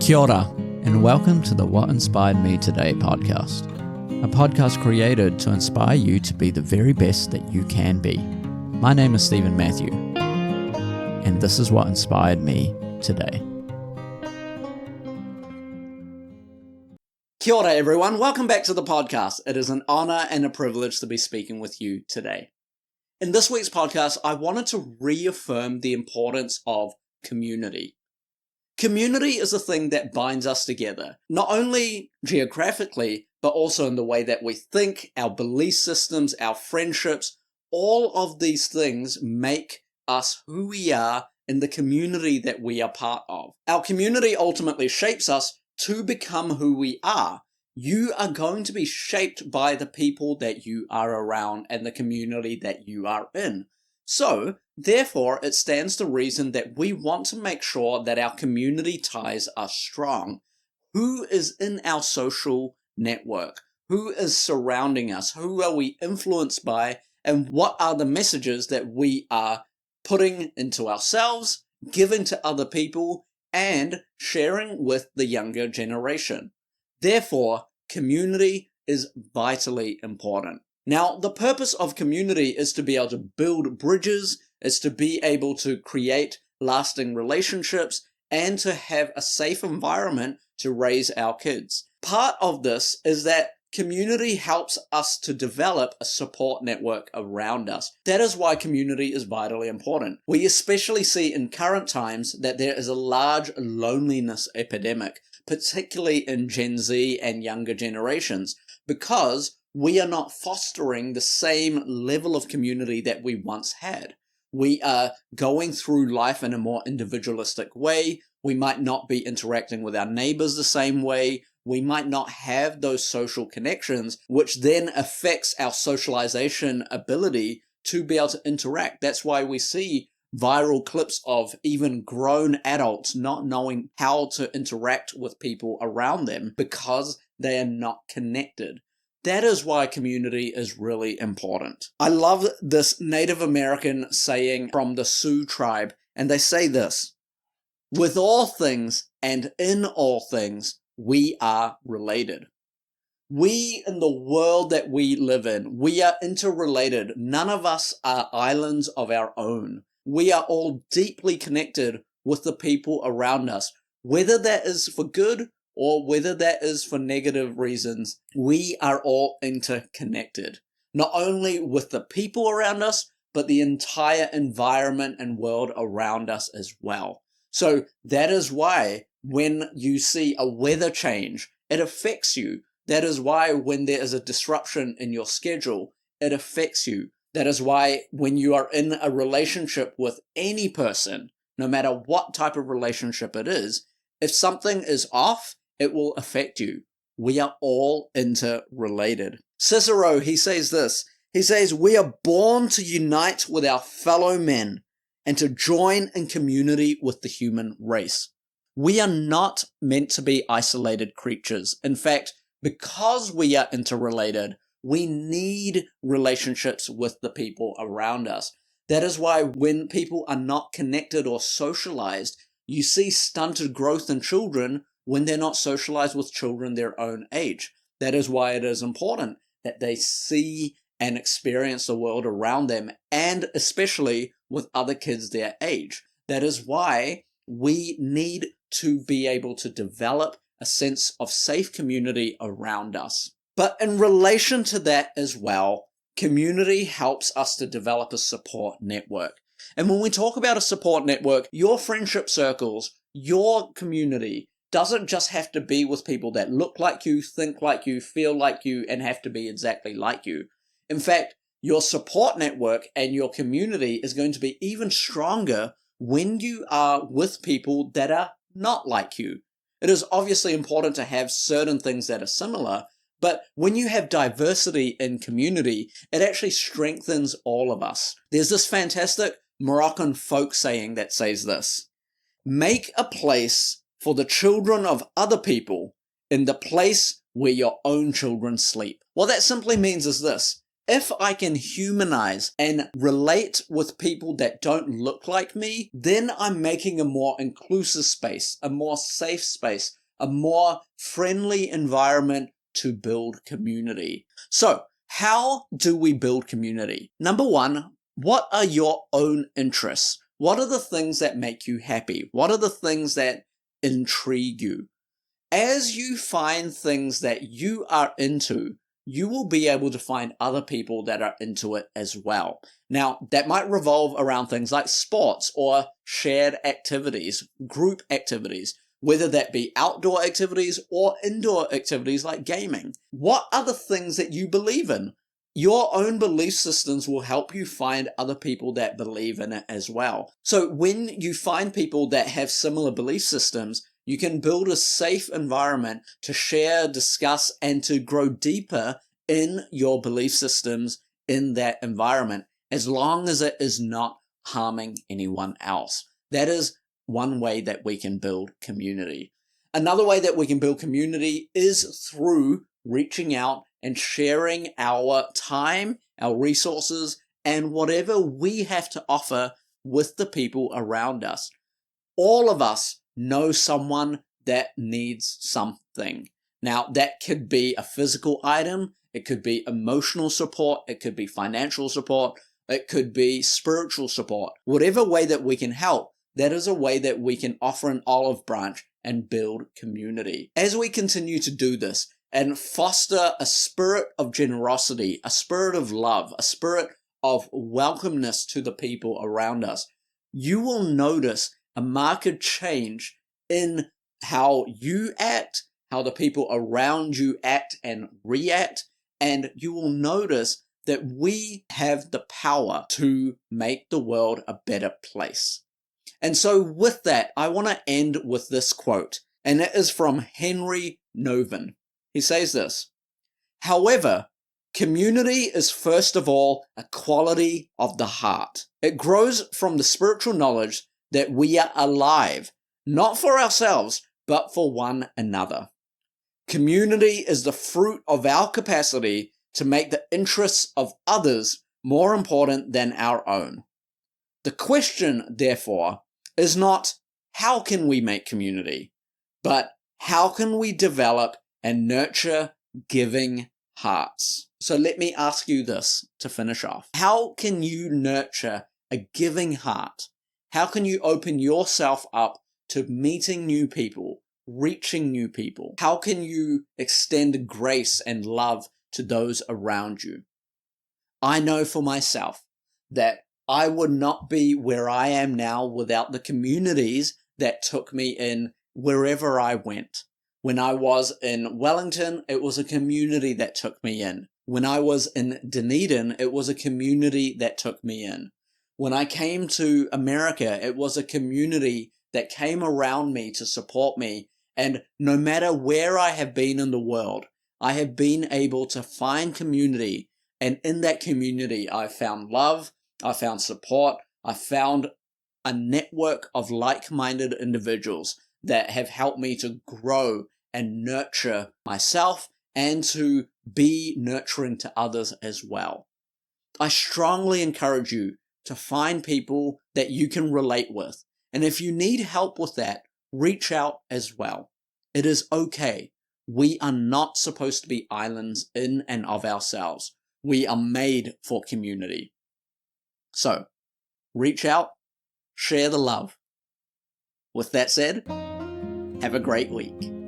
Kia ora, and welcome to the What Inspired Me Today podcast, a podcast created to inspire you to be the very best that you can be. My name is Stephen Matthew, and this is what inspired me today. Kia ora, everyone. Welcome back to the podcast. It is an honor and a privilege to be speaking with you today. In this week's podcast, I wanted to reaffirm the importance of community. Community is a thing that binds us together, not only geographically, but also in the way that we think, our belief systems, our friendships. All of these things make us who we are in the community that we are part of. Our community ultimately shapes us to become who we are. You are going to be shaped by the people that you are around and the community that you are in. So, therefore, it stands to reason that we want to make sure that our community ties are strong. Who is in our social network? Who is surrounding us? Who are we influenced by? And what are the messages that we are putting into ourselves, giving to other people, and sharing with the younger generation? Therefore, community is vitally important. Now, the purpose of community is to be able to build bridges, is to be able to create lasting relationships, and to have a safe environment to raise our kids. Part of this is that community helps us to develop a support network around us. That is why community is vitally important. We especially see in current times that there is a large loneliness epidemic, particularly in Gen Z and younger generations, because we are not fostering the same level of community that we once had. We are going through life in a more individualistic way. We might not be interacting with our neighbors the same way. We might not have those social connections, which then affects our socialization ability to be able to interact. That's why we see viral clips of even grown adults not knowing how to interact with people around them because they are not connected. That is why community is really important. I love this Native American saying from the Sioux tribe, and they say this: with all things and in all things, we are related. We, in the world that we live in, we are interrelated. None of us are islands of our own. We are all deeply connected with the people around us, whether that is for good or whether that is for negative reasons. We are all interconnected, not only with the people around us, but the entire environment and world around us as well. So that is why when you see a weather change, it affects you. That is why when there is a disruption in your schedule, it affects you. That is why when you are in a relationship with any person, no matter what type of relationship it is, if something is off, it will affect you. We are all interrelated. Cicero, he says this. He says, we are born to unite with our fellow men and to join in community with the human race. We are not meant to be isolated creatures. In fact, because we are interrelated, we need relationships with the people around us. That is why when people are not connected or socialized, you see stunted growth in children when they're not socialized with children their own age. That is why it is important that they see and experience the world around them, and especially with other kids their age. That is why we need to be able to develop a sense of safe community around us. But in relation to that as well, community helps us to develop a support network. And when we talk about a support network, your friendship circles, your community, doesn't just have to be with people that look like you, think like you, feel like you, and have to be exactly like you. In fact, your support network and your community is going to be even stronger when you are with people that are not like you. It is obviously important to have certain things that are similar, but when you have diversity in community, it actually strengthens all of us. There's this fantastic Moroccan folk saying that says this: make a place for the children of other people in the place where your own children sleep. What that simply means is this: if I can humanize and relate with people that don't look like me, then I'm making a more inclusive space, a more safe space, a more friendly environment to build community. So, how do we build community? Number one, what are your own interests? What are the things that make you happy? What are the things that intrigue you? As you find things that you are into, you will be able to find other people that are into it as well. Now, that might revolve around things like sports or shared activities, group activities, whether that be outdoor activities or indoor activities like gaming. What are the things that you believe in? Your own belief systems will help you find other people that believe in it as well. So when you find people that have similar belief systems, you can build a safe environment to share, discuss, and to grow deeper in your belief systems in that environment, as long as it is not harming anyone else. That is one way that we can build community. Another way that we can build community is through reaching out and sharing our time, our resources, and whatever we have to offer with the people around us. All of us know someone that needs something. Now, that could be a physical item, it could be emotional support, it could be financial support, it could be spiritual support. Whatever way that we can help, that is a way that we can offer an olive branch and build community. As we continue to do this and foster a spirit of generosity, a spirit of love, a spirit of welcomeness to the people around us, you will notice a marked change in how you act, how the people around you act and react, and you will notice that we have the power to make the world a better place. And so with that, I want to end with this quote, and it is from Henry Noven. He says this: "However, community is first of all a quality of the heart. It grows from the spiritual knowledge that we are alive, not for ourselves, but for one another. Community is the fruit of our capacity to make the interests of others more important than our own. The question, therefore, is not how can we make community, but how can we develop and nurture giving hearts?" So let me ask you this to finish off. How can you nurture a giving heart? How can you open yourself up to meeting new people, reaching new people? How can you extend grace and love to those around you? I know for myself that I would not be where I am now without the communities that took me in wherever I went. When I was in Wellington, it was a community that took me in. When I was in Dunedin, it was a community that took me in. When I came to America, it was a community that came around me to support me. And no matter where I have been in the world, I have been able to find community. And in that community, I found love, I found support, I found a network of like-minded individuals that have helped me to grow and nurture myself and to be nurturing to others as well. I strongly encourage you to find people that you can relate with. And if you need help with that, reach out as well. It is okay. We are not supposed to be islands in and of ourselves. We are made for community. So, reach out, share the love. With that said, have a great week.